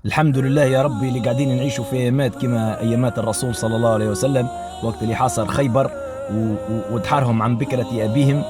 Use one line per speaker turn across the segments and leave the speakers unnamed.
الحمد لله يا ربي اللي قاعدين نعيشوا في ايامات كما ايامات الرسول صلى الله عليه وسلم، وقت اللي حاصر خيبر ودحرهم عن بكرة ابيهم.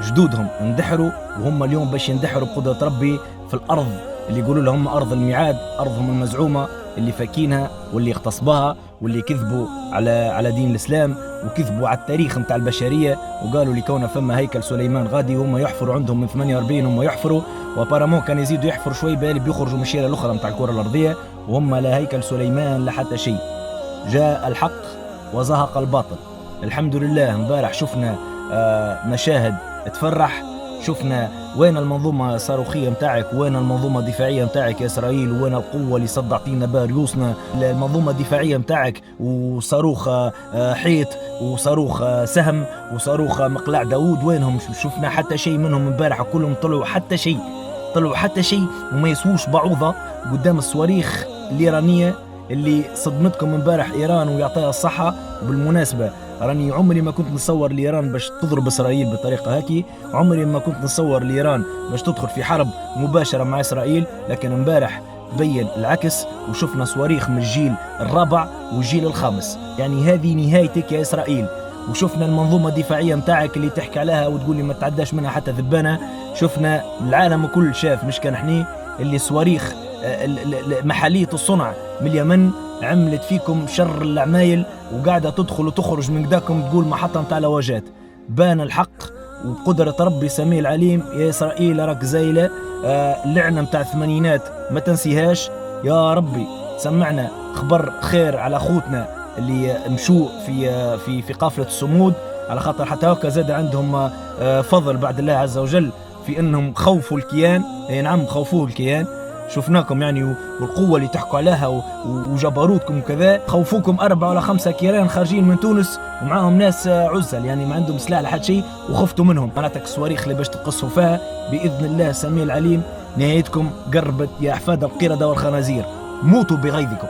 جدودهم اندحروا وهم اليوم باش يندحروا بقدرة ربي في الارض اللي يقولوا لهم ارض الميعاد، ارضهم المزعومة اللي فاكينها واللي اغتصبوها واللي كذبوا على دين الاسلام وكذبوا على التاريخ نتاع البشريه، وقالوا لكون فما هيكل سليمان غادي هم يحفروا عندهم من 48 هم يحفروا، وبارامون كان يزيدوا يحفروا شوي بالي بيخرجوا من الشيره الاخرى نتاع الكره الارضيه، وهم لا هيكل سليمان لا حتى شيء. جاء الحق وزهق الباطل. الحمد لله امبارح شفنا مشاهد تفرح. شفنا وين المنظومة الصاروخية متاعك، وين المنظومة الدفاعية متاعك يا إسرائيل، وين القوة اللي صدعتينا بها ريوسنا، المنظومة الدفاعية متاعك وصاروخ حيط وصاروخ سهم وصاروخ مقلاع داود، وينهم؟ شفنا حتى شيء منهم امبارح، كلهم طلعوا حتى شيء، طلعوا حتى شيء وما يسووش بعوضة قدام الصواريخ الإيرانية اللي صدمتكم امبارح إيران ويعطيها الصحة. وبالمناسبة راني عمري ما كنت نصور لإيران باش تضرب إسرائيل بالطريقة هاكي، عمري ما كنت نصور لإيران باش تدخل في حرب مباشرة مع إسرائيل، لكن امبارح تبين العكس وشفنا صواريخ من الجيل الرابع والجيل الخامس. يعني هذه نهايتك يا إسرائيل. وشفنا المنظومة الدفاعية متاعك اللي تحكي عليها وتقول لي ما تعداش منها حتى ذبانة. شفنا العالم كل شاف مش كان احنا اللي صواريخ محلية الصنع من اليمن عملت فيكم شر العمايل وقاعدة تدخل وتخرج من قداكم تقول محطة متاع لواجات. بان الحق وبقدرة ربي سميع العليم. يا إسرائيل راك زايلة، اللعنة متاع الثمانينات ما تنسيهاش يا ربي. سمعنا خبر خير على خوتنا اللي مشوا في قافلة الصمود، على خاطر حتى هكا زاد عندهم فضل بعد الله عز وجل في انهم خوفوا الكيان. اي نعم خوفوه الكيان. شفناكم يعني والقوة اللي تحكوا عليها وجبروتكم وكذا، خوفوكم 4 ولا 5 كيران خارجين من تونس ومعاهم ناس عزل يعني ما عندهم سلاح لحد شيء وخفتوا منهم. معناتك الصواريخ اللي باش تقصوا فيها بإذن الله سميع العليم نهايتكم قربت يا أحفاد القردة والخنازير. موتوا بغيظكم.